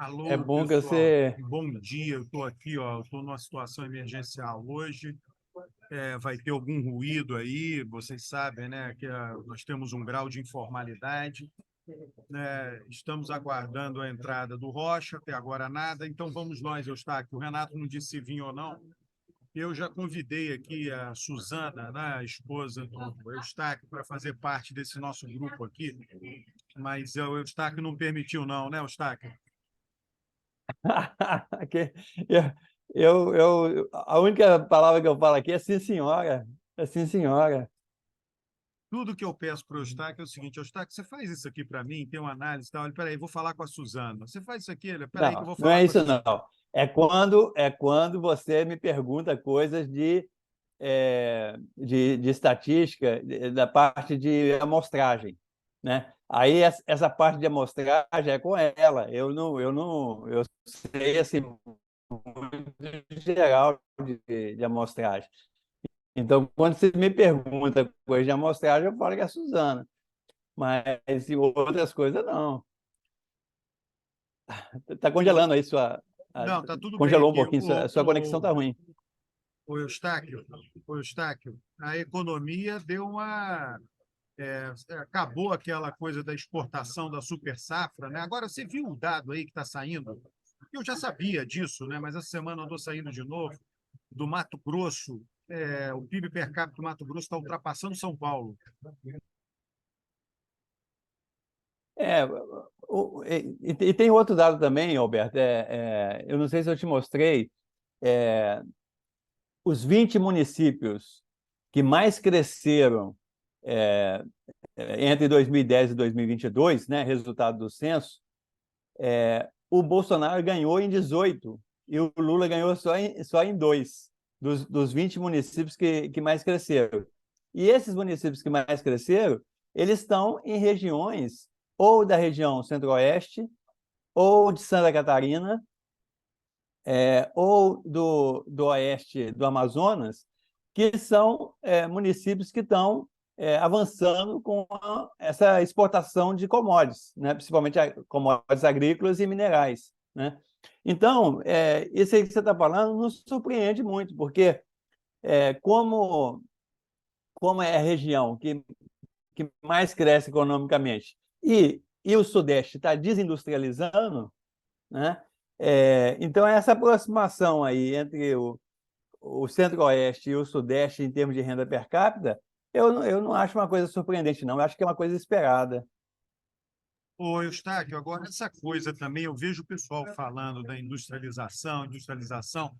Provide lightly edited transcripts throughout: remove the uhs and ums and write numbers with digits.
É Alô, bom que pessoal. você. Bom dia. Eu estou aqui, ó. Estou numa situação emergencial hoje. Vai ter algum ruído aí. Vocês sabem, né, que nós temos um grau de informalidade, né? Estamos aguardando a entrada do Rocha. Até agora nada. Então vamos nós, Eustáquio. O Renato não disse se vinha ou não. Eu já convidei aqui a Suzana, né, a esposa do Eustáquio, para fazer parte desse nosso grupo aqui. Mas o Eustáquio não permitiu, não, né, Eustáquio? que- a única palavra que eu falo aqui é sim, senhora. É sim, senhora. Tudo que eu peço para o Eustáquio é o seguinte: Eustáquio, você faz isso aqui para mim, tem uma análise e tal. Ele, peraí, vou falar com a Suzana. Você faz isso aqui? Ele, peraí, que eu Não, vou não falar é com a isso, Suzana. não. É quando você me pergunta coisas de estatística, da parte de amostragem, né? Aí essa parte de amostragem é com ela. Eu sei assim muito geral de amostragem. Então, quando você me pergunta coisa de amostragem, eu falo que é a Suzana. Mas e outras coisas, não. Está Ô, congelando aí não, tá tudo bem congelou um aqui. pouquinho, sua conexão está ruim. O Eustáquio, a economia deu uma. Acabou aquela coisa da exportação da super safra, né? Agora, você viu o dado aí que está saindo? Eu já sabia disso, né? Mas essa semana andou saindo de novo, do Mato Grosso. O PIB per capita do Mato Grosso está ultrapassando São Paulo. É, e tem outro dado também, Alberto. Eu não sei se eu te mostrei, é, os 20 municípios que mais cresceram é, entre 2010 e 2022, né, resultado do censo, o Bolsonaro ganhou em 18 e o Lula ganhou só em 2 dos 20 municípios que mais cresceram. E esses municípios que mais cresceram, eles estão em regiões ou da região centro-oeste, ou de Santa Catarina, ou do oeste do Amazonas, que são municípios que estão avançando com essa exportação de commodities, né? Principalmente commodities agrícolas e minerais, né? Então, isso aí que você está falando nos surpreende muito, porque como é a região que mais cresce economicamente e o Sudeste está desindustrializando, né? Então, essa aproximação aí entre o Centro-Oeste e o Sudeste em termos de renda per capita, eu não acho uma coisa surpreendente, não. Eu acho que é uma coisa esperada. Ô, Eustáquio, agora essa coisa também, eu vejo o pessoal falando da industrialização, industrialização.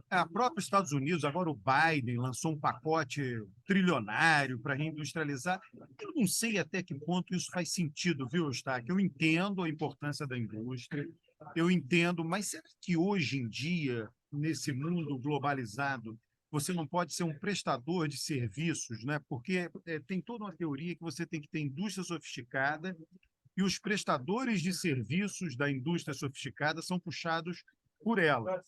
A própria Estados Unidos, agora o Biden lançou um pacote trilionário para reindustrializar. Eu não sei até que ponto isso faz sentido, viu, Eustáquio? Eu entendo a importância da indústria, eu entendo, mas será que hoje em dia, nesse mundo globalizado, você não pode ser um prestador de serviços, né? Porque tem toda uma teoria que você tem que ter indústria sofisticada e os prestadores de serviços da indústria sofisticada são puxados por ela,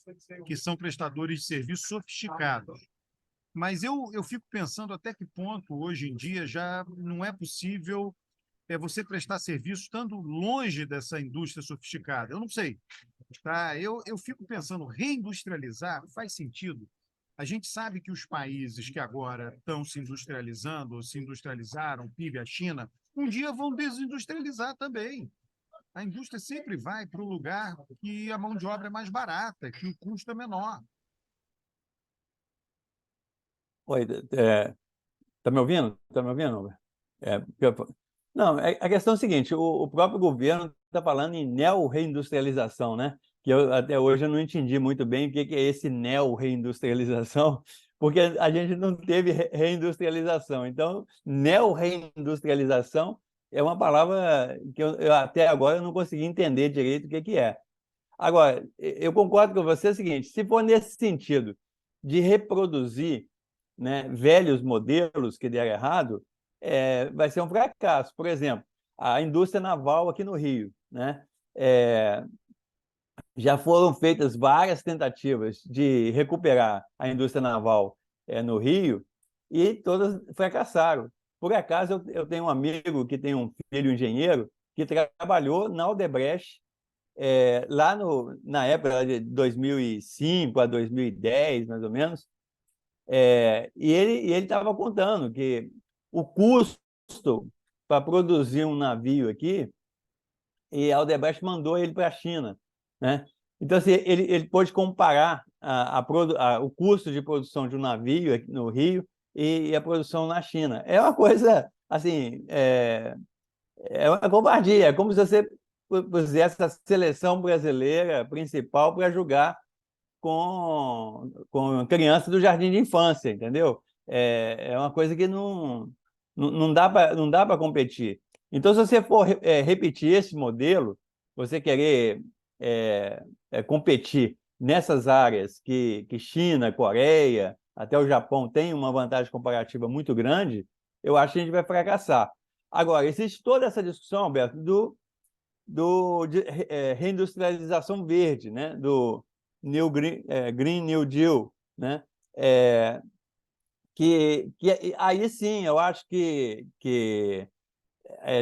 que são prestadores de serviços sofisticados. Mas eu fico pensando até que ponto, hoje em dia, já não é possível você prestar serviço estando longe dessa indústria sofisticada. Eu não sei. Tá? Eu fico pensando, reindustrializar faz sentido? A gente sabe que os países que agora estão se industrializando, ou se industrializaram, o PIB, a China, um dia vão desindustrializar também. A indústria sempre vai para o lugar que a mão de obra é mais barata, que o custo é menor. Oi, tá me ouvindo? Tá me ouvindo? É, não, a questão é a seguinte: o próprio governo está falando em neo-reindustrialização, né? Que até hoje eu não entendi muito bem o que é esse neo-reindustrialização, porque a gente não teve reindustrialização. Então, neo-reindustrialização é uma palavra que eu até agora eu não consegui entender direito o que é. Agora, eu concordo com você, é o seguinte: se for nesse sentido de reproduzir, né, velhos modelos que deram errado, vai ser um fracasso. Por exemplo, a indústria naval aqui no Rio, né? É, já foram feitas várias tentativas de recuperar a indústria naval no Rio e todas fracassaram. Por acaso, eu tenho um amigo que tem um filho engenheiro que trabalhou na Odebrecht lá na época de 2005 a 2010, mais ou menos, e ele estava contando que o custo para produzir um navio aqui, e a Odebrecht mandou ele para a China, né? Então, assim, ele pôde comparar o custo de produção de um navio aqui no Rio e a produção na China. É uma coisa, assim, é uma covardia. É como se você pusesse a seleção brasileira principal para jogar com criança do jardim de infância, entendeu? É uma coisa que não dá para competir. Então, se você for repetir esse modelo, você querer competir nessas áreas que China, Coreia, até o Japão tem uma vantagem comparativa muito grande, eu acho que a gente vai fracassar. Agora, existe toda essa discussão, Alberto, de reindustrialização verde, né? Do Green New Deal, né? Que aí sim eu acho que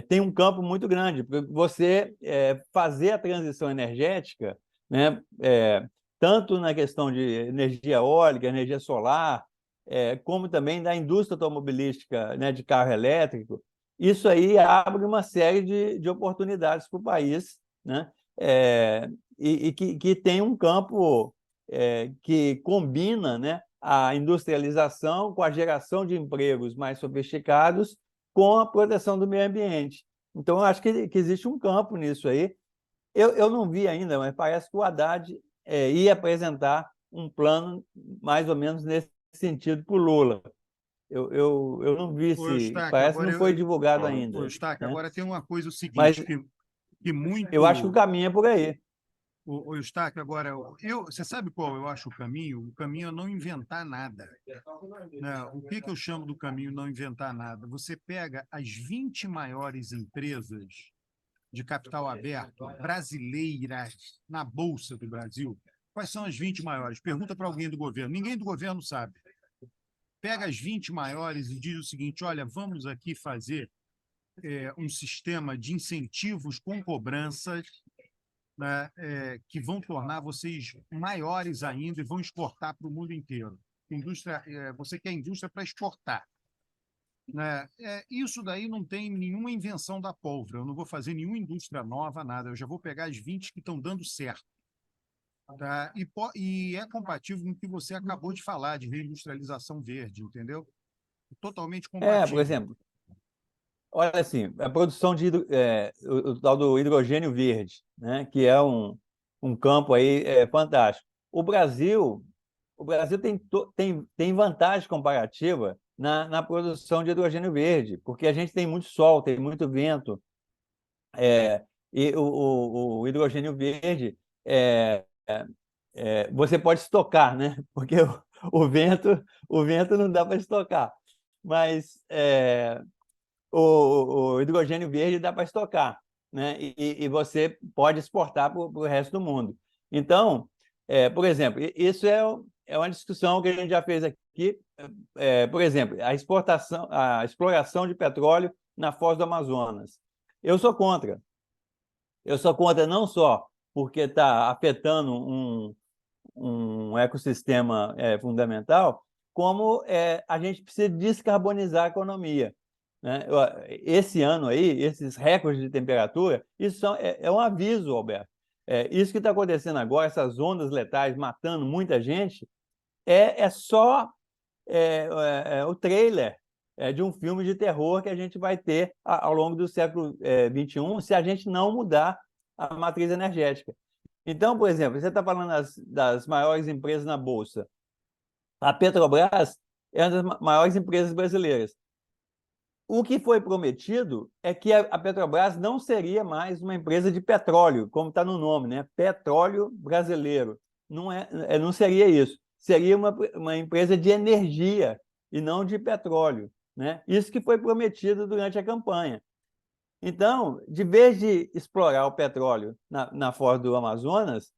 tem um campo muito grande, porque você fazer a transição energética, né? Tanto na questão de energia eólica, energia solar, como também da indústria automobilística, né, de carro elétrico, isso aí abre uma série de oportunidades para o país, né? E que tem um campo que combina, né, a industrialização com a geração de empregos mais sofisticados com a proteção do meio ambiente. Então, eu acho que existe um campo nisso aí. Eu não vi ainda, mas parece que o Haddad ia apresentar um plano mais ou menos nesse sentido para o Lula. Eu não vi Ô, se... Eustáquio, Parece que agora não foi divulgado ainda, né? Agora tem uma coisa o Mas seguinte, que eu acho que o muito. caminho é por aí. O Eustáquio, agora, você sabe qual eu acho o caminho? O caminho é não inventar nada. Né? O que que eu chamo do caminho não inventar nada? Você pega as 20 maiores empresas de capital aberto brasileiras na Bolsa do Brasil. Quais são as 20 maiores? Pergunta para alguém do governo. Ninguém do governo sabe. Pega as 20 maiores e diz o seguinte: olha, vamos aqui fazer um sistema de incentivos com cobranças, né, que vão tornar vocês maiores ainda e vão exportar para o mundo inteiro. Indústria, você quer indústria para exportar. Né? Isso daí não tem nenhuma invenção da pólvora. Eu não vou fazer nenhuma indústria nova, nada. Eu já vou pegar as 20 que estão dando certo. Tá? E é compatível com o que você acabou de falar, de reindustrialização verde, entendeu? Totalmente Por compatível. exemplo, olha assim, a produção o tal do hidrogênio verde, né? Que é um campo aí fantástico. O Brasil tem vantagem comparativa na produção de hidrogênio verde, porque a gente tem muito sol, tem muito vento, e o hidrogênio verde você pode estocar, né? Porque o vento não dá para estocar, mas o hidrogênio verde dá para estocar, né? E você pode exportar para o resto do mundo. Então, por exemplo, isso é uma discussão que a gente já fez aqui. Por exemplo, a exploração de petróleo na Foz do Amazonas. Eu sou contra. Eu sou contra não só porque está afetando um ecossistema fundamental, como a gente precisa descarbonizar a economia, né? Esse ano aí, esses recordes de temperatura, isso um aviso, Alberto. Isso que está acontecendo agora, essas ondas letais matando muita gente, é só o trailer de um filme de terror que a gente vai ter ao longo do século XXI, se a gente não mudar a matriz energética. Então, por exemplo, você está falando das maiores empresas na Bolsa. A Petrobras é uma das maiores empresas brasileiras. O que foi prometido é que a Petrobras não seria mais uma empresa de petróleo, como está no nome, né? Petróleo brasileiro. Não seria isso. Seria uma empresa de energia e não de petróleo, né? Isso que foi prometido durante a campanha. Então, de vez de explorar o petróleo na Foz do Amazonas,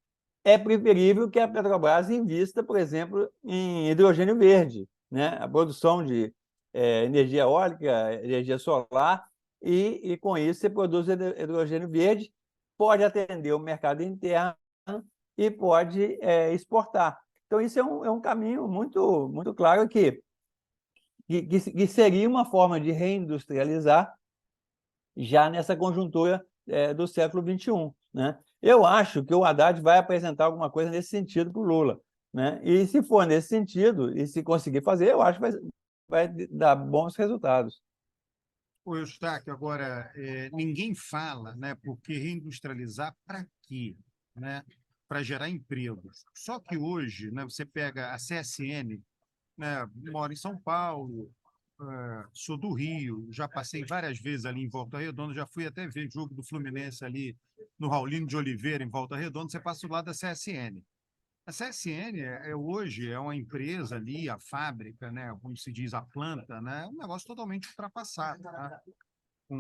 é preferível que a Petrobras invista, por exemplo, em hidrogênio verde, né? A produção de energia eólica, energia solar, e com isso você produz hidrogênio verde, pode atender o mercado interno e pode exportar. Então, isso é um caminho muito, muito claro que seria uma forma de reindustrializar já nessa conjuntura do século XXI, né? Eu acho que o Haddad vai apresentar alguma coisa nesse sentido para o Lula, né? E se for nesse sentido, e se conseguir fazer, eu acho que vai dar bons resultados. O Eustáquio, agora, ninguém fala, né? Porque reindustrializar para quê? Né? Para gerar empregos. Só que hoje, né, você pega a CSN, né, moro em São Paulo, sou do Rio, já passei várias vezes ali em Volta Redonda, já fui até ver jogo do Fluminense ali no Raulino de Oliveira, em Volta Redonda, você passa do lado da CSN. A CSN hoje é uma empresa ali, a fábrica, né, como se diz, a planta, né, é um negócio totalmente ultrapassado, tá? Com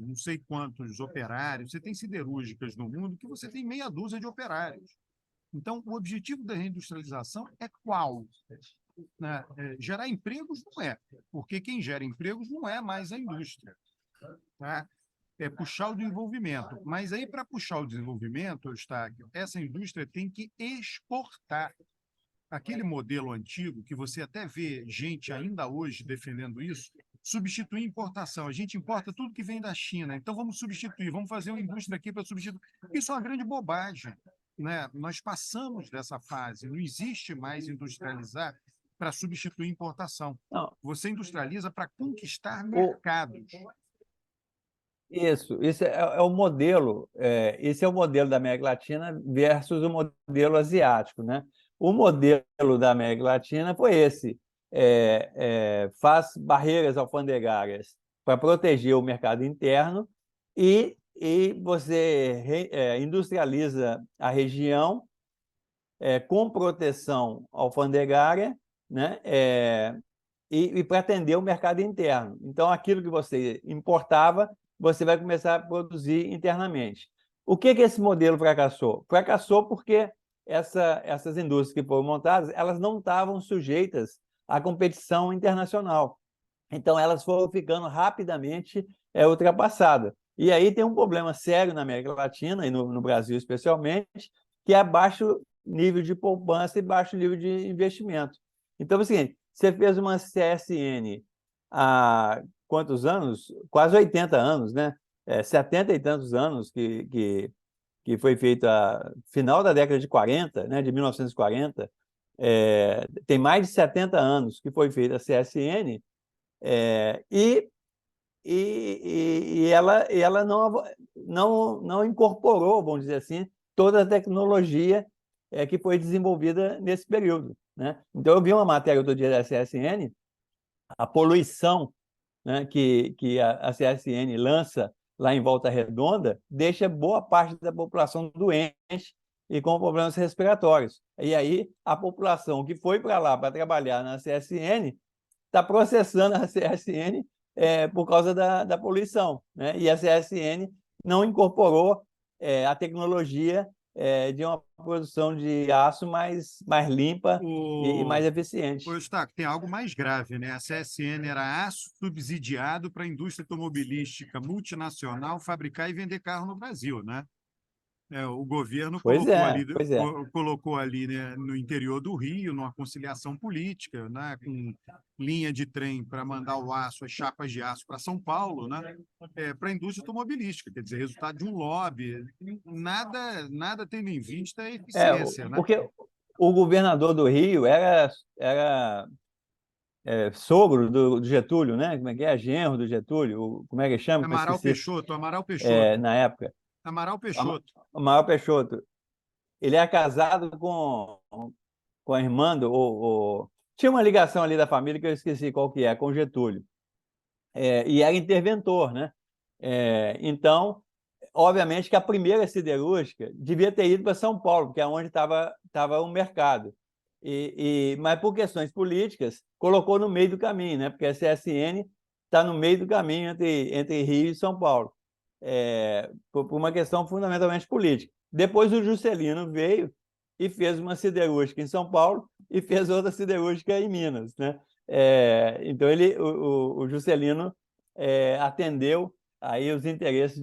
não sei quantos operários. Você tem siderúrgicas no mundo que você tem meia dúzia de operários. Então, o objetivo da reindustrialização é qual? Né? Gerar empregos não é, porque quem gera empregos não é mais a indústria. Tá? É puxar o desenvolvimento. Mas aí, para puxar o desenvolvimento, Eustáquio, essa indústria tem que exportar. Aquele modelo antigo, que você até vê gente ainda hoje defendendo isso, substituir importação. A gente importa tudo que vem da China, então vamos substituir, vamos fazer uma indústria aqui para substituir. Isso é uma grande bobagem. Né? Nós passamos dessa fase, não existe mais industrializar para substituir importação. Não, Você industrializa para conquistar o, mercados. isso é o modelo, esse é o modelo da América Latina versus o modelo asiático, né? O modelo da América Latina foi esse, faz barreiras alfandegárias para proteger o mercado interno e você industrializa a região com proteção alfandegária, né? E para atender o mercado interno. Então, aquilo que você importava, você vai começar a produzir internamente. O que esse modelo fracassou? Fracassou porque essas indústrias que foram montadas, elas não estavam sujeitas à competição internacional. Então, elas foram ficando rapidamente ultrapassadas. E aí tem um problema sério na América Latina, e no Brasil especialmente, que é baixo nível de poupança e baixo nível de investimento. Então, é o seguinte, você fez uma CSN há quantos anos? Quase 80 anos, né? 70 e tantos anos que foi feita final da década de 40, né? De 1940. Tem mais de 70 anos que foi feita a CSN ela não incorporou, vamos dizer assim, toda a tecnologia que foi desenvolvida nesse período, né? Então, eu vi uma matéria do dia da CSN, a poluição, né, que a CSN lança lá em Volta Redonda deixa boa parte da população doente e com problemas respiratórios. E aí, a população que foi para lá para trabalhar na CSN está processando a CSN por causa da poluição, né? E a CSN não incorporou a tecnologia de uma produção de aço mais limpa e mais eficiente. Eustáquio, tem algo mais grave, né? A CSN era aço subsidiado para a indústria automobilística multinacional fabricar e vender carro no Brasil, né? O governo Pois é. colocou ali, né, no interior do Rio, numa conciliação política, né, com linha de trem para mandar o aço, as chapas de aço para São Paulo, né, para a indústria automobilística, quer dizer, resultado de um lobby, nada tendo em vista a eficiência, né? Porque o governador do Rio era sogro do Getúlio, né? Como é que é? Genro do Getúlio, como é que chama? Eu esqueci. Amaral Peixoto. Na época. Amaral Peixoto. Amaral Peixoto. Ele é casado com a irmã tinha uma ligação ali da família que eu esqueci qual que é, com Getúlio. E era interventor, né? Então, obviamente que a primeira siderúrgica devia ter ido para São Paulo, porque é onde estava o mercado. Mas por questões políticas, colocou no meio do caminho, né? Porque a CSN está no meio do caminho entre Rio e São Paulo, por uma questão fundamentalmente política. Depois o Juscelino veio e fez uma siderúrgica em São Paulo e fez outra siderúrgica em Minas, né? Então o Juscelino atendeu aí os interesses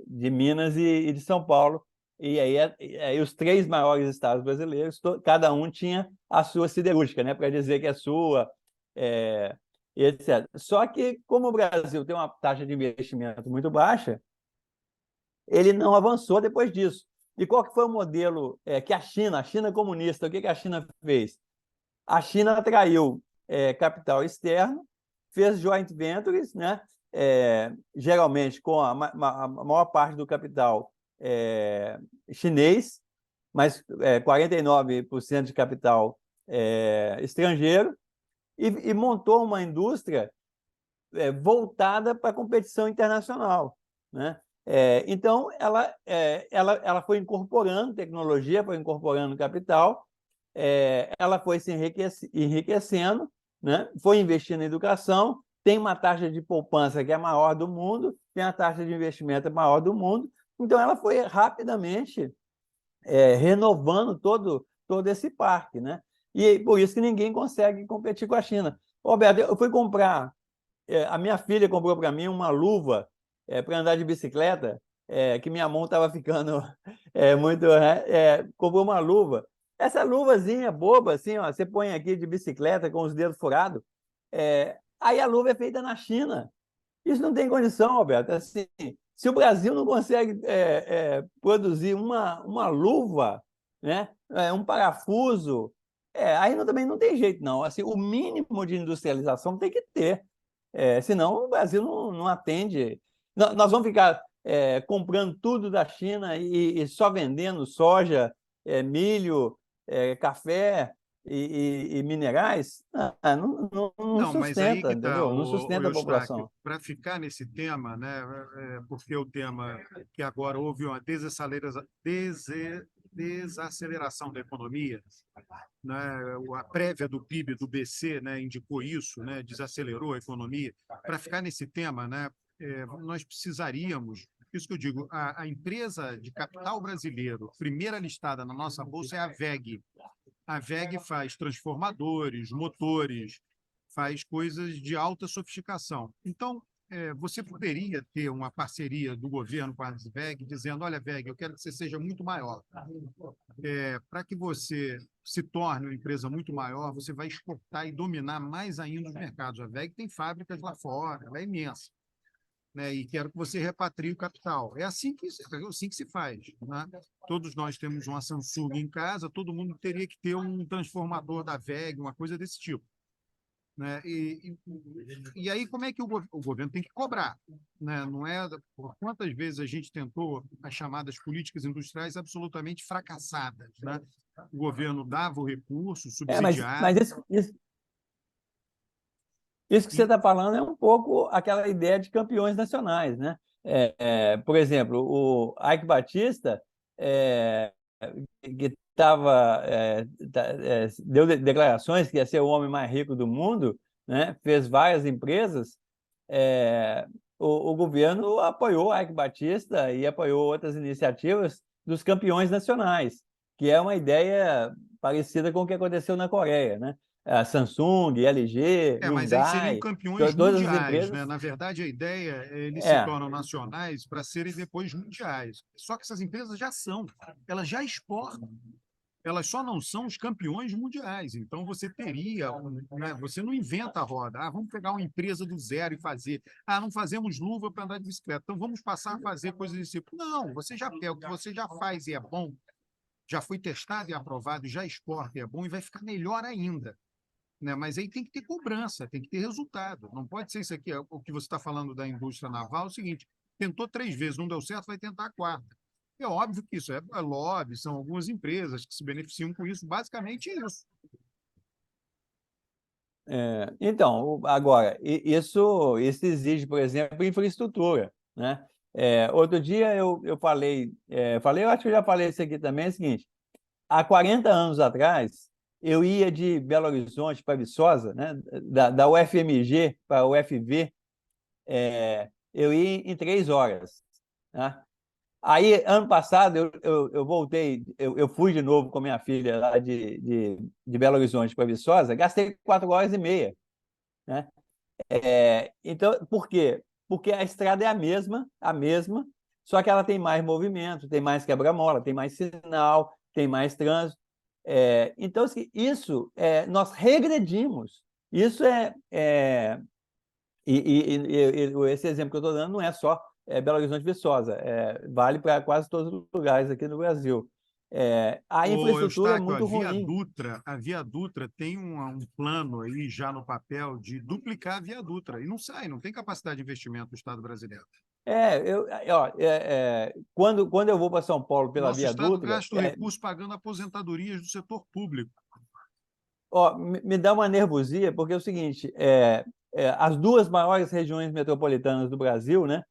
de Minas e de São Paulo. E aí os três maiores estados brasileiros, cada um tinha a sua siderúrgica, né, para dizer que é sua, e etc. Só que, como o Brasil tem uma taxa de investimento muito baixa, ele não avançou depois disso. E qual que foi o modelo que a China comunista, o que a China fez? A China atraiu capital externo, fez joint ventures, né? Geralmente com a maior parte do capital chinês, mas 49% de capital estrangeiro, e montou uma indústria voltada para a competição internacional, né? Então, ela foi incorporando tecnologia, foi incorporando capital, ela foi se enriquecendo, né? Foi investindo em educação, tem uma taxa de poupança que é a maior do mundo, tem a taxa de investimento maior do mundo, então ela foi rapidamente renovando todo esse parque, né? E por isso que ninguém consegue competir com a China. Roberto, eu fui comprar, a minha filha comprou para mim uma luva para andar de bicicleta, que minha mão estava ficando muito, né? Comprou uma luva. Essa luvazinha boba, assim, ó, você põe aqui de bicicleta com os dedos furados, aí a luva é feita na China. Isso não tem condição, Roberto. Assim, se o Brasil não consegue produzir uma luva, né, um parafuso, aí também não tem jeito, não. Assim, o mínimo de industrialização tem que ter. Senão o Brasil não atende. Nós vamos ficar comprando tudo da China e só vendendo soja, milho, café e minerais. Não Não, mas aí sustenta, que está, entendeu? Não o sustenta a Eustáquio, população. para ficar nesse tema, né, porque o tema que agora houve uma desaceleração da economia, né, a prévia do PIB do BC, né, indicou isso, né, desacelerou a economia. Para ficar nesse tema, né, nós precisaríamos, isso que eu digo, a empresa de capital brasileiro, primeira listada na nossa bolsa é a WEG. A WEG faz transformadores, motores, faz coisas de alta sofisticação. Então, você poderia ter uma parceria do governo com a WEG, dizendo, olha, WEG, eu quero que você seja muito maior. Para que você se torne uma empresa muito maior, você vai exportar e dominar mais ainda os mercados. A WEG tem fábricas lá fora, ela é imensa. Né, e quero que você repatrie o capital. É assim que se faz. Né? Todos nós temos uma Samsung em casa, todo mundo teria que ter um transformador da WEG, uma coisa desse tipo. Né? E aí, como é que o governo tem que cobrar? Né? Não é, por quantas vezes a gente tentou as chamadas políticas industriais absolutamente fracassadas? Né? O governo dava o recurso Mas subsidiado. isso que você está falando é um pouco aquela ideia de campeões nacionais, né? Por exemplo, o Ike Batista, que deu declarações que ia ser o homem mais rico do mundo, né? Fez várias empresas, o governo apoiou o Ike Batista e apoiou outras iniciativas dos campeões nacionais, que é uma ideia parecida com o que aconteceu na Coreia, né? A Samsung, LG, Mas aí seriam Hyundai, campeões todas as mundiais, né? empresas. Na verdade, a ideia é eles se É, tornam nacionais para serem depois mundiais. Só que essas empresas já são, elas já exportam. Elas só não são os campeões mundiais. Então, você teria, né? Você não inventa a roda. Ah, vamos pegar uma empresa do zero e fazer. Ah, não fazemos luva para andar de bicicleta. Então, vamos passar a fazer coisas desse tipo. Não, você já pega o que você já faz e é bom, já foi testado e aprovado, já exporta e é bom, e vai ficar melhor ainda. Né? Mas aí tem que ter cobrança, tem que ter resultado. Não pode ser isso aqui, o que você está falando da indústria naval, é o seguinte, tentou 3 vezes, não deu certo, vai tentar a quarta. É óbvio que isso é lobby, são algumas empresas que se beneficiam com isso, basicamente é isso. então, agora, isso exige, por exemplo, infraestrutura, né? Outro dia eu falei, eu acho que eu já falei isso aqui também, é o seguinte, há 40 anos atrás, eu ia de Belo Horizonte para Viçosa, né? Da UFMG para a UFV, eu ia em 3 horas, né? Aí, ano passado, eu voltei, eu fui de novo com minha filha lá de Belo Horizonte para Viçosa, gastei 4 horas e meia, né? Então, por quê? Porque a estrada é a mesma, só que ela tem mais movimento, tem mais quebra-mola, tem mais sinal, tem mais trânsito. Então, assim, isso nós regredimos. Isso esse exemplo que eu estou dando não é só Belo Horizonte e Viçosa, vale para quase todos os lugares aqui no Brasil. A Ô, infraestrutura é Eustáquio, muito ruim. A Via Dutra tem um plano aí já no papel de duplicar a Via Dutra, e não sai, não tem capacidade de investimento do Estado brasileiro. Quando eu vou para São Paulo O pela nosso Via Estado Dutra, gasta o recurso pagando aposentadorias do setor público. me dá uma nervosia, porque é o seguinte, as duas maiores regiões metropolitanas do Brasil, né,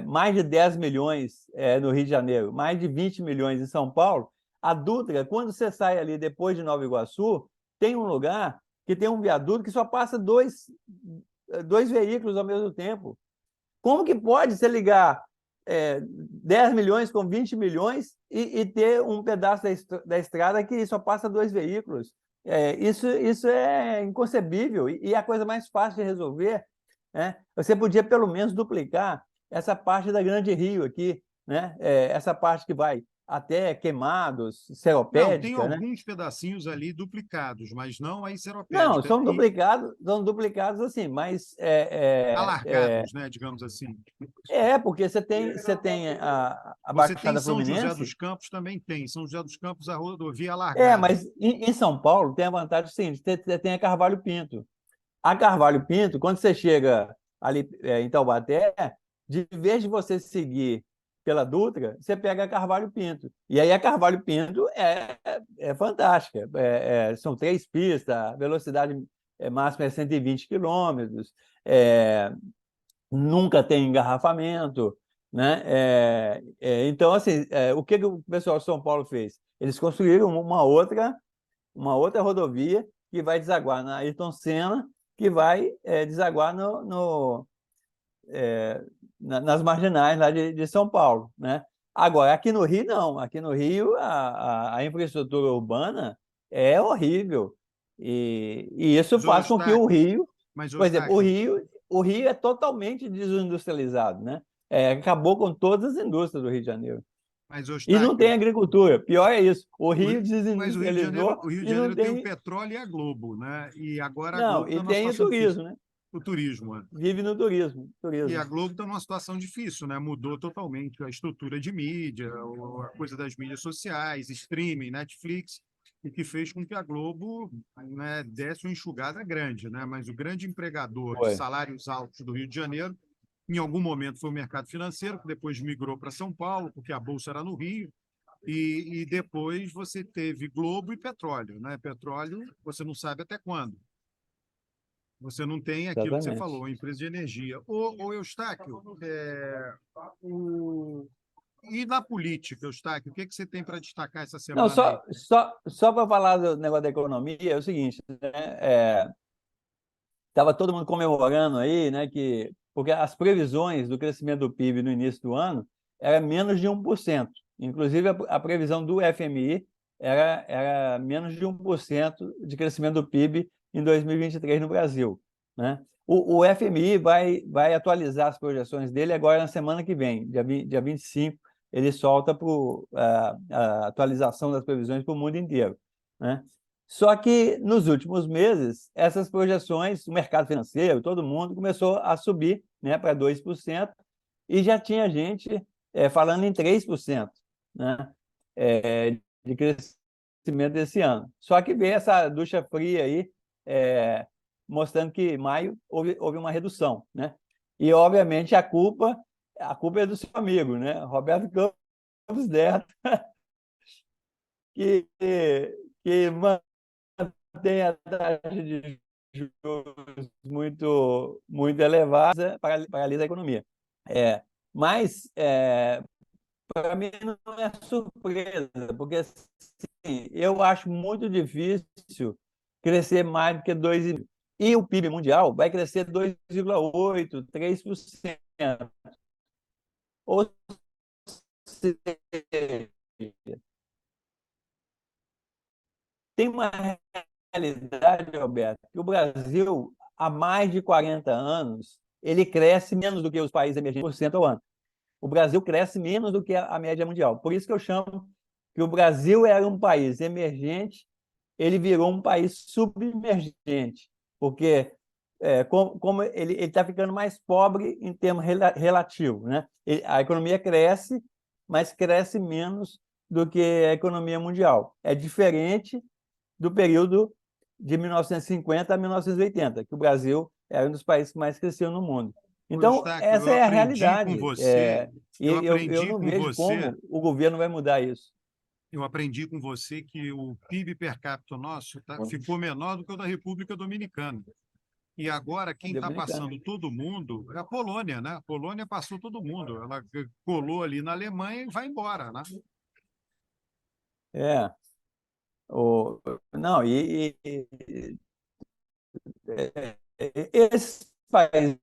mais de 10 milhões no Rio de Janeiro, mais de 20 milhões em São Paulo, a Dutra, quando você sai ali depois de Nova Iguaçu, tem um lugar que tem um viaduto que só passa dois veículos ao mesmo tempo. Como que pode você ligar 10 milhões com 20 milhões e ter um pedaço da estrada que só passa dois veículos? Isso é inconcebível e é a coisa mais fácil de resolver. Né? Você podia, pelo menos, duplicar essa parte da Grande Rio aqui, né? Essa parte que vai até Queimados, Não, tem Seropédica, né? alguns pedacinhos ali duplicados, mas não a Não, Seropédica. são duplicados assim, mas Alargados, né, digamos assim. porque você tem a Você tem Baixada São José dos Fluminense. Campos, também tem. São José dos Campos, a rodovia alargada. Mas em São Paulo tem a vantagem seguinte: você tem a Carvalho Pinto. A Carvalho Pinto, quando você chega ali em Taubaté, de vez de você seguir pela Dutra, você pega a Carvalho Pinto. E aí a Carvalho Pinto é fantástica. São 3 pistas, a velocidade máxima é 120 quilômetros, nunca tem engarrafamento, né? Então, assim, o que o pessoal de São Paulo fez? Eles construíram uma outra rodovia que vai desaguar na Ayrton Senna, que vai desaguar nas marginais lá de São Paulo, né? Agora, aqui no Rio, não. Aqui no Rio, a infraestrutura urbana é horrível. E isso Mas, ô, faz com que o Eustáquio, Rio, mas, ô, por exemplo, o Eustáquio, Rio, o Rio é totalmente desindustrializado, né? Acabou com todas as indústrias do Rio de Janeiro. mas, ô, E não tem Eustáquio, agricultura. Pior é isso. O o Rio Rio- mas desindustrializou O Rio de e não Janeiro tem o tem. petróleo e a Globo, né? E agora a Não, Globo e está numa tem o situação difícil. turismo, né? O turismo, né? Vive no turismo. E a turismo. Globo está numa situação difícil, né? Mudou totalmente a estrutura de mídia, a coisa das mídias sociais, streaming, Netflix, o que fez com que a Globo, né, desse uma enxugada grande, né? Mas o grande empregador de Foi. salários altos do Rio de Janeiro, em algum momento foi o mercado financeiro, que depois migrou para São Paulo, porque a bolsa era no Rio, e depois você teve Globo e petróleo, né? Petróleo, você não sabe até quando. Você não tem aquilo que você Exatamente. falou, a empresa de energia. Ô Eustáquio, o... e na política, Eustáquio, o que você tem para destacar essa Não, semana aí? só para falar do negócio da economia, é o seguinte, né? Estava todo mundo comemorando aí, né, porque as previsões do crescimento do PIB no início do ano era menos de 1%. Inclusive, a previsão do FMI era menos de 1% de crescimento do PIB em 2023 no Brasil, né? O FMI vai atualizar as projeções dele agora na semana que vem, dia 25, ele solta a atualização das previsões para o mundo inteiro, né? Só que nos últimos meses, essas projeções, o mercado financeiro, todo mundo começou a subir, né, para 2%, e já tinha gente falando em 3%, né, de crescimento desse ano. Só que veio essa ducha fria aí, mostrando que em maio houve uma redução, né? E, obviamente, a culpa é do seu amigo, né? Roberto Campos Neto, que tem a taxa de juros muito, muito elevada, paralisa a economia. Mas, para mim, não é surpresa, porque assim, eu acho muito difícil crescer mais do que 2,5%. E o PIB mundial vai crescer 2,8%, 3%. Ou seja, tem uma realidade, Roberto, que o Brasil, há mais de 40 anos, ele cresce menos do que os países emergentes por cento ao ano. O Brasil cresce menos do que a média mundial. Por isso que eu chamo que o Brasil era um país emergente, ele virou um país submergente, porque como ele está ficando mais pobre em termos relativos, né? A economia cresce, mas cresce menos do que a economia mundial. É diferente do período de 1950 a 1980, que o Brasil era um dos países que mais cresceu no mundo. Ô, Então, Eustáquio, essa eu é a aprendi com realidade. você, E eu eu aprendi não com vejo você, como o governo vai mudar isso. eu aprendi com você que o PIB per capita nosso ficou menor do que o da República Dominicana. E agora quem está Dominicano. passando todo mundo é a Polônia, né? A Polônia passou todo mundo. Ela colou ali na Alemanha e vai embora, né? É. O, não, esses países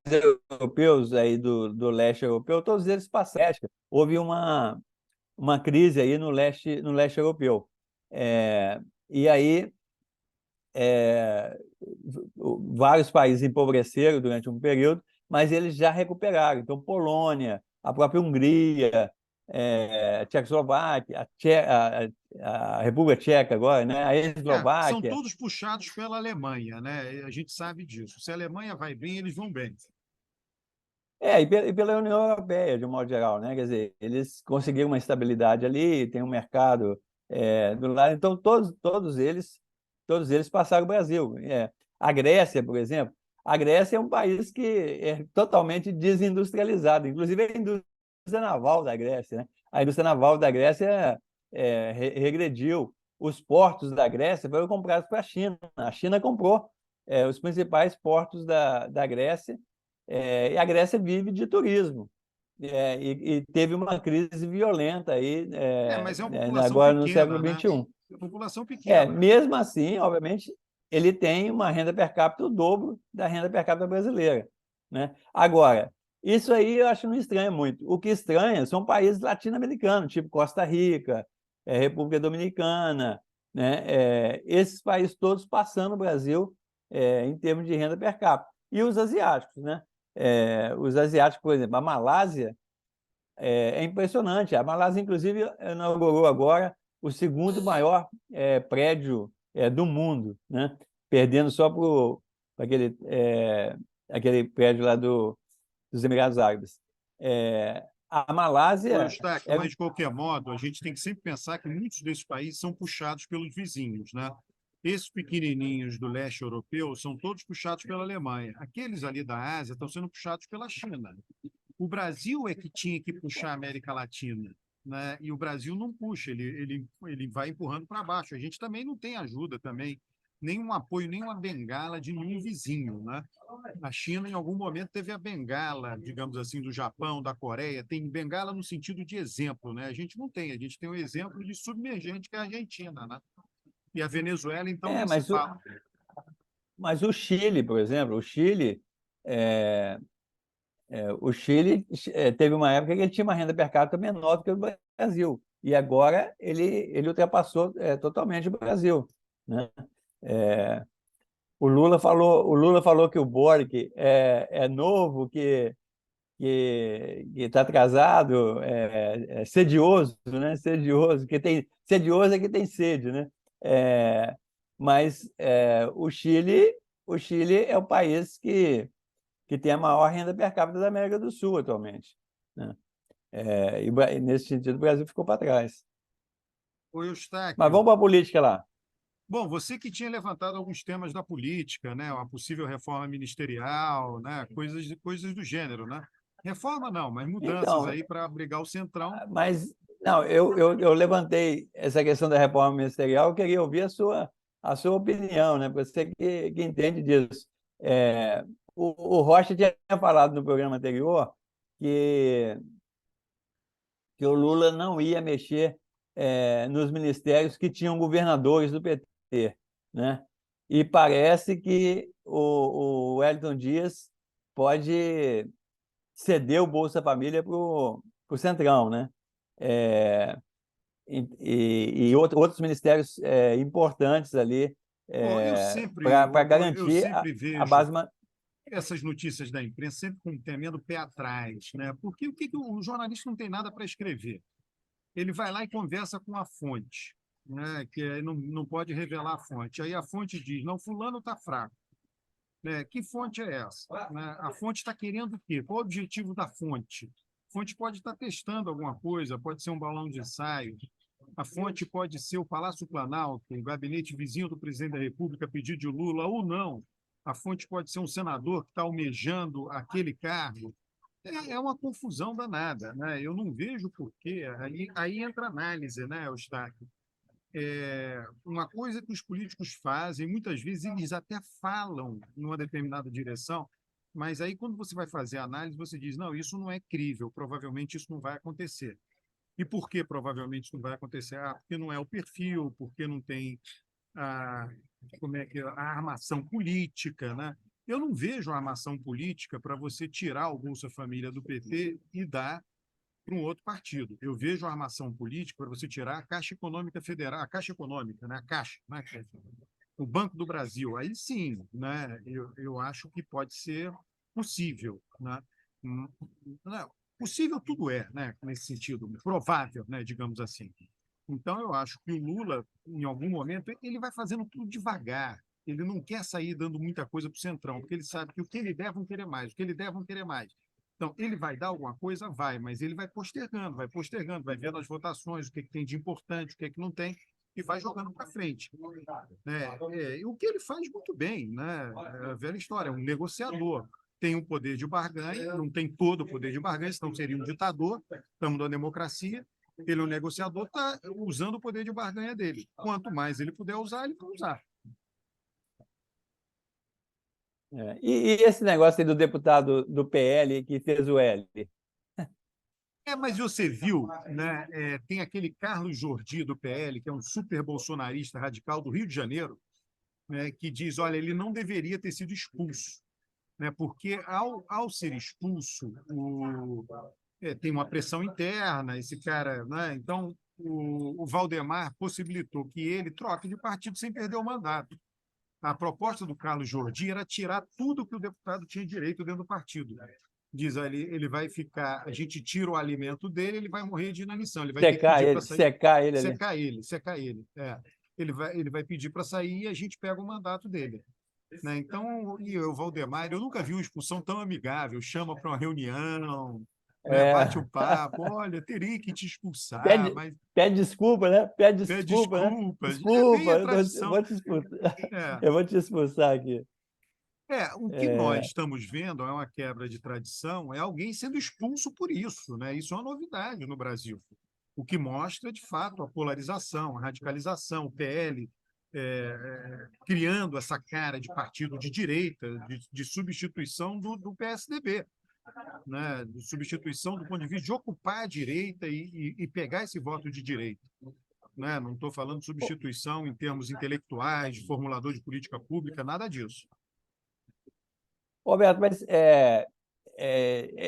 europeus aí do leste europeu, todos eles passaram. Houve uma crise aí no leste europeu. E aí é, vários países empobreceram durante um período, mas eles já recuperaram. Então, Polônia, a própria Hungria, a Tchecoslováquia, a República Tcheca agora, né? A São Eslováquia. todos puxados pela Alemanha, né? A gente sabe disso. Se a Alemanha vai bem, eles vão bem. E pela União Europeia, de um modo geral, né? Quer dizer, eles conseguiram uma estabilidade ali, tem um mercado do lado, então todos eles passaram o Brasil. A Grécia, por exemplo, a Grécia é um país que é totalmente desindustrializado, inclusive a indústria naval da Grécia, né? A indústria naval da Grécia regrediu. Os portos da Grécia foram comprados para a China. A China comprou os principais portos da Grécia, e a Grécia vive de turismo. E teve uma crise violenta aí, Mas é uma população agora no século pequena, né? XXI. É uma população pequena. Mesmo assim, obviamente, ele tem uma renda per capita o dobro da renda per capita brasileira, né? Agora, isso aí eu acho que não estranha muito. O que estranha são países latino-americanos, tipo Costa Rica, República Dominicana, né? Esses países todos passando o Brasil em termos de renda per capita. E os asiáticos, né? Os asiáticos, por exemplo, a Malásia é impressionante. A Malásia, inclusive, inaugurou agora o segundo maior prédio do mundo, né? Perdendo só para aquele prédio lá dos Emirados Árabes. A Ô, Malásia Eustáquio, mas de qualquer modo, a gente tem que sempre pensar que muitos desses países são puxados pelos vizinhos, né? Esses pequenininhos do leste europeu são todos puxados pela Alemanha. Aqueles ali da Ásia estão sendo puxados pela China. O Brasil é que tinha que puxar a América Latina, né? E o Brasil não puxa, ele vai empurrando para baixo. A gente também não tem ajuda também, nenhum apoio, nenhuma bengala de nenhum vizinho, né? A China, em algum momento, teve a bengala, digamos assim, do Japão, da Coreia. Tem bengala no sentido de exemplo, né? A gente não tem. A gente tem um exemplo de submergente, que é a Argentina, né? E a Venezuela, então, nem se mas fala. mas o Chile, por exemplo, é, o Chile teve uma época que ele tinha uma renda per capita menor do que o Brasil, e agora ele ultrapassou totalmente o Brasil, né? É, o Lula falou que o Boric é novo, que está atrasado, sedioso, né? Sedioso é que tem sede, né? Mas o Chile é o país que tem a maior renda per capita da América do Sul atualmente, né? E nesse sentido o Brasil ficou para trás. Ô, Mas Eustáquio, vamos para a política lá. bom, você que tinha levantado alguns temas da política, né? Uma possível reforma ministerial, né? Coisas do gênero, né? Reforma não, mas mudanças Então, aí para abrigar o Centrão. mas não, eu levantei essa questão da reforma ministerial, eu queria ouvir a sua opinião, né? Você que entende disso. É, o Rocha tinha falado no programa anterior que, que o Lula não ia mexer nos ministérios que tinham governadores do PT, né? E parece que o Wellington Dias pode ceder o Bolsa Família para o Centrão, né? É, e outros ministérios importantes ali Bom, para eu garantir sempre a vejo base. essas notícias da imprensa sempre com temendo o pé atrás, né? Porque o jornalista não tem nada para escrever? Ele vai lá e conversa com a fonte, né? Que não pode revelar a fonte. Aí a fonte diz: não, fulano está fraco. Né? Que fonte é essa? Né? A fonte está querendo o quê? Qual o objetivo da fonte? A fonte pode estar testando alguma coisa, pode ser um balão de ensaio, a fonte pode ser o Palácio Planalto, o gabinete vizinho do presidente da República, pedido de Lula, ou não. A fonte pode ser um senador que está almejando aquele cargo. É uma confusão danada, né? Eu não vejo por quê. Aí entra a análise, né, Eustáquio? Uma coisa que os políticos fazem, muitas vezes eles até falam numa determinada direção, mas aí quando você vai fazer a análise, você diz: não, isso não é crível, provavelmente isso não vai acontecer. E por que provavelmente isso não vai acontecer? Porque não é o perfil, porque não tem a, como é que a armação política, né? Eu não vejo a armação política para você tirar o Bolsa Família do PT e dar para um outro partido. Eu vejo a armação política para você tirar a Caixa Econômica Federal, a Caixa Econômica, né? A Caixa, né? O Banco do Brasil. Aí sim, né? Eu acho que pode ser possível, né? Não, possível tudo é, né? Nesse sentido, provável, né? Digamos assim. Então, eu acho que o Lula, em algum momento, ele vai fazendo tudo devagar. Ele não quer sair dando muita coisa para o Centrão, porque ele sabe que o que ele der vão querer mais, o que ele der vão querer mais. Então, ele vai dar alguma coisa? Vai, mas ele vai postergando, vai vendo as votações, o que tem de importante, o que não tem, e vai jogando para frente. Né? E o que ele faz muito bem, né? É a velha história, é um negociador. Tem um poder de barganha, não tem todo o poder de barganha, senão seria um ditador, estamos na democracia. Ele é um negociador, está usando o poder de barganha dele. Quanto mais ele puder usar, ele vai usar. E esse negócio aí do deputado do PL que fez o L? Mas você viu, né? Tem aquele Carlos Jordi do PL, que é um super bolsonarista radical do Rio de Janeiro, né, que diz: olha, ele não deveria ter sido expulso, né, porque ao ser expulso, tem uma pressão interna, esse cara, né, então o Valdemar possibilitou que ele troque de partido sem perder o mandato. A proposta do Carlos Jordi era tirar tudo que o deputado tinha direito dentro do partido. Diz ali, ele vai ficar, a gente tira o alimento dele, ele vai morrer de inanição, ele vai ter que pedir para sair. Secar ele ali. Secar ele. Ele vai pedir para sair e a gente pega o mandato dele. Né? Então, e o Valdemar, eu nunca vi uma expulsão tão amigável, chama para uma reunião, né? Bate o papo, olha, teria que te expulsar, Pede, mas pede desculpa, né? Pede pede desculpa, né? desculpas. Bem Desculpa, a eu tradição. vou te expulsar. É. Eu vou te expulsar aqui. O que nós estamos vendo é uma quebra de tradição, é alguém sendo expulso por isso, né? Isso é uma novidade no Brasil. O que mostra, de fato, a polarização, a radicalização, o PL criando essa cara de partido de direita, de substituição do PSDB, né? De substituição do ponto de vista de ocupar a direita e pegar esse voto de direita. Né? Não estou falando de substituição em termos intelectuais, de formulador de política pública, nada disso. Roberto, mas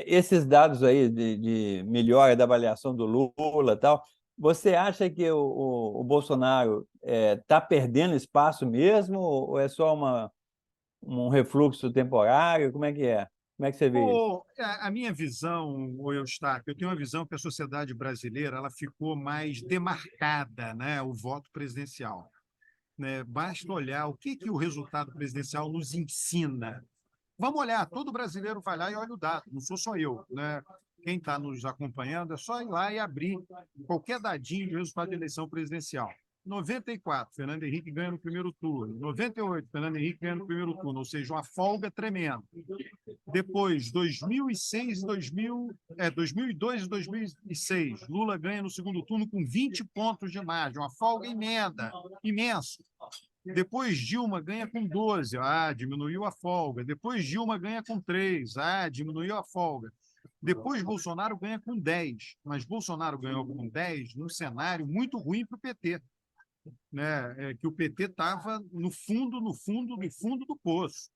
esses dados aí de melhora da avaliação do Lula e tal, você acha que o Bolsonaro está perdendo espaço mesmo ou é só um refluxo temporário? Como é que é? Como é que você vê isso? A minha visão, o Eustáquio, eu tenho uma visão que a sociedade brasileira ela ficou mais demarcada, né, o voto presidencial. Né? Basta olhar o que o resultado presidencial nos ensina. Vamos olhar, todo brasileiro vai lá e olha o dado, não sou só eu. Né? Quem está nos acompanhando é só ir lá e abrir qualquer dadinho de resultado de eleição presidencial. 94, Fernando Henrique ganha no primeiro turno. 98, Fernando Henrique ganha no primeiro turno, ou seja, uma folga tremenda. Depois, 2006 2002 e 2006, Lula ganha no segundo turno com 20 pontos de margem, uma folga imensa. Depois Dilma ganha com 12, diminuiu a folga. Depois Dilma ganha com 3, diminuiu a folga. Depois Bolsonaro ganha com 10, mas Bolsonaro ganhou com 10 num cenário muito ruim para o PT. Né? Que o PT estava no fundo do poço.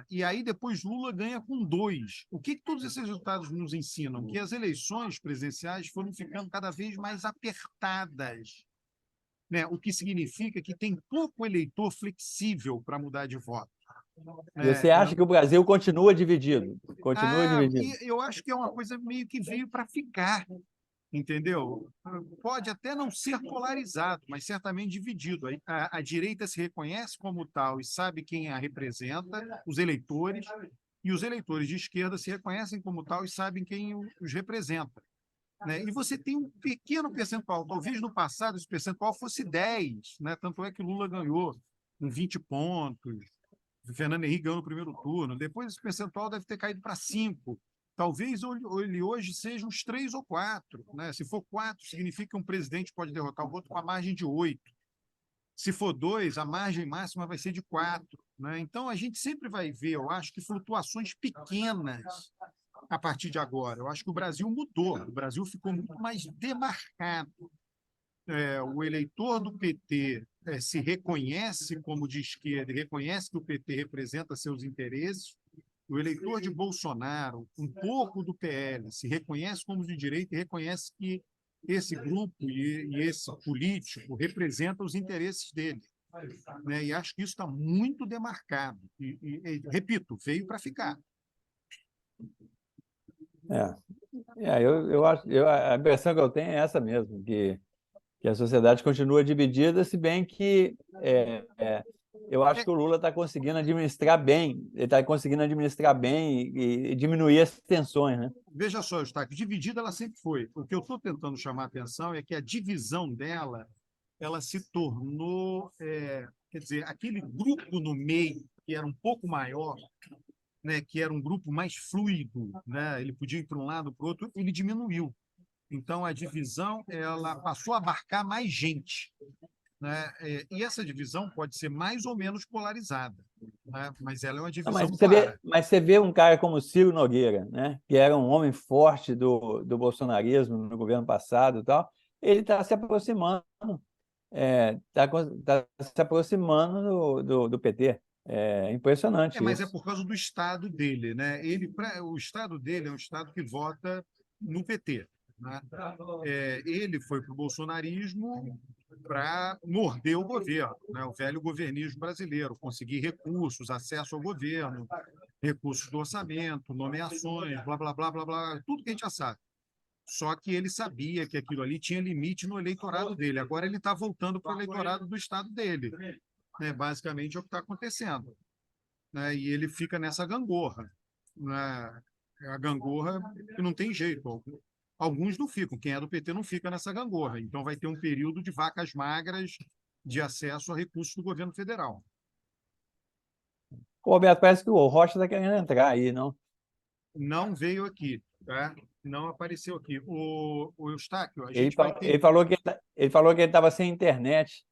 E aí depois Lula ganha com 2. O que todos esses resultados nos ensinam? Que as eleições presidenciais foram ficando cada vez mais apertadas. Né? O que significa que tem pouco eleitor flexível para mudar de voto. Você acha que o Brasil continua dividido? Continua dividido. E eu acho que é uma coisa meio que veio para ficar, entendeu? Pode até não ser polarizado, mas certamente dividido. A direita se reconhece como tal e sabe quem a representa, os eleitores, e os eleitores de esquerda se reconhecem como tal e sabem quem os representa. Né? E você tem um pequeno percentual, talvez no passado esse percentual fosse 10, né? Tanto é que Lula ganhou com 20 pontos, Fernando Henrique ganhou no primeiro turno, depois esse percentual deve ter caído para 5. Talvez ele hoje seja uns 3 ou 4. Né? Se for 4, significa que um presidente pode derrotar o outro com a margem de 8. Se for 2, a margem máxima vai ser de 4. Né? Então, a gente sempre vai ver, eu acho, que flutuações pequenas a partir de agora. Eu acho que o Brasil mudou, o Brasil ficou muito mais demarcado. O eleitor do PT se reconhece como de esquerda e reconhece que o PT representa seus interesses. O eleitor de Bolsonaro, um pouco do PL, se reconhece como de direita e reconhece que esse grupo e esse político representa os interesses dele. Né? E acho que isso está muito demarcado. Repito, veio para ficar. Eu acho, a impressão que eu tenho é essa mesmo, que a sociedade continua dividida, se bem que eu acho que o Lula está conseguindo administrar bem, ele está conseguindo administrar bem e diminuir as tensões, né? Veja só, Eustáquio, dividida ela sempre foi. O que eu estou tentando chamar a atenção é que a divisão dela, ela se tornou, quer dizer, aquele grupo no meio, que era um pouco maior, né, que era um grupo mais fluido, né, ele podia ir para um lado, para o outro, ele diminuiu. Então, a divisão ela passou a abarcar mais gente. Né? E essa divisão pode ser mais ou menos polarizada, né? Mas ela é uma divisão clara. Mas você vê um cara como Ciro Nogueira, né? Que era um homem forte do bolsonarismo no governo passado e tal, ele está se aproximando, tá se aproximando do PT. É impressionante Mas é isso. por causa do estado dele, né? O estado dele é um estado que vota no PT. Né? Ele foi para o bolsonarismo para morder o governo, né? O velho governismo brasileiro, conseguir recursos, acesso ao governo, recursos do orçamento, nomeações, blá, blá, blá, blá, blá, tudo que a gente já sabe. Só que ele sabia que aquilo ali tinha limite no eleitorado dele. Agora ele está voltando para o eleitorado do estado dele. Né? Basicamente é o que está acontecendo. Né? E ele fica nessa gangorra. Né? A gangorra que não tem jeito. Alguns não ficam. Quem é do PT não fica nessa gangorra. Então vai ter um período de vacas magras de acesso a recursos do governo federal. Ô, Roberto, parece que o Rocha está querendo entrar aí, não? Não veio aqui, tá? Não apareceu aqui. O Eustáquio, a Ele, gente vai ter... ele falou que ele estava sem internet.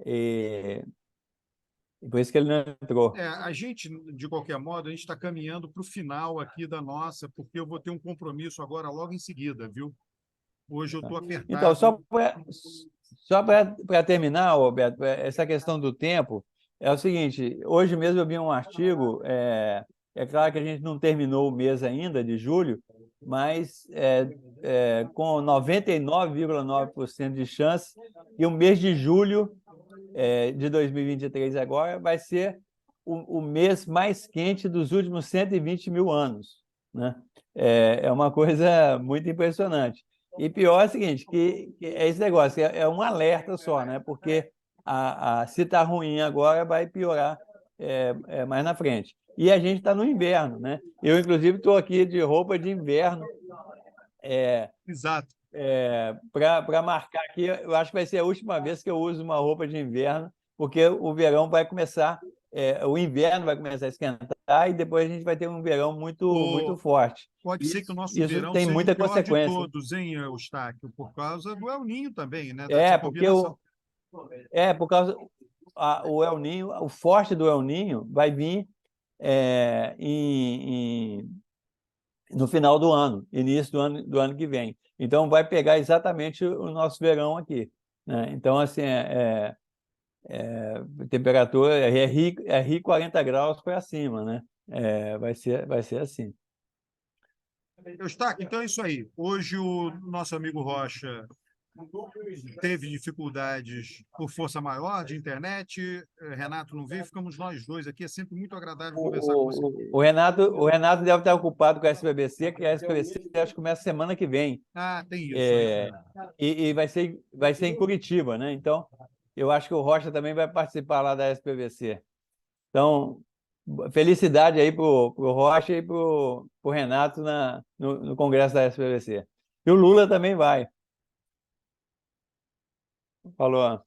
E por isso que ele não entrou. A gente, de qualquer modo, a gente está caminhando para o final aqui da nossa, porque eu vou ter um compromisso agora logo em seguida, viu? Hoje eu estou apertado. Então, só para terminar, Roberto, essa questão do tempo, é o seguinte, hoje mesmo eu vi um artigo, claro que a gente não terminou o mês ainda, de julho, mas com 99,9% de chance, e o mês de julho de 2023 agora vai ser o mês mais quente dos últimos 120 mil anos. Né? É uma coisa muito impressionante. E pior é o seguinte, que é esse negócio, é um alerta só, né? Porque se está ruim agora, vai piorar mais na frente. E a gente está no inverno, né? Eu, inclusive, estou aqui de roupa de inverno. Exato. Para marcar aqui, eu acho que vai ser a última vez que eu uso uma roupa de inverno, porque o verão vai começar, o inverno vai começar a esquentar e depois a gente vai ter um verão muito forte. Pode ser que o nosso Isso verão tem seja muita o pior consequência. de todos, hein, Eustáquio? Por causa do El Niño também, né? Porque por causa o El Niño, o forte do El Niño vai vir no final do ano, início do ano que vem. Então, vai pegar exatamente o nosso verão aqui. Né? Então, assim, temperatura RI 40 graus para cima, né? Vai ser assim. Eustáquio, então é isso aí. Hoje o nosso amigo Rocha teve dificuldades por força maior de internet. Renato não veio, ficamos nós dois aqui. É sempre muito agradável conversar com você. O Renato deve estar ocupado com a SPBC, que a SPBC acho que começa semana que vem. Ah, tem isso. É, e vai ser em Curitiba, né? Então, eu acho que o Rocha também vai participar lá da SPVC. Então, felicidade aí pro Rocha e pro Renato no Congresso da SPVC. E o Lula também vai. Falou.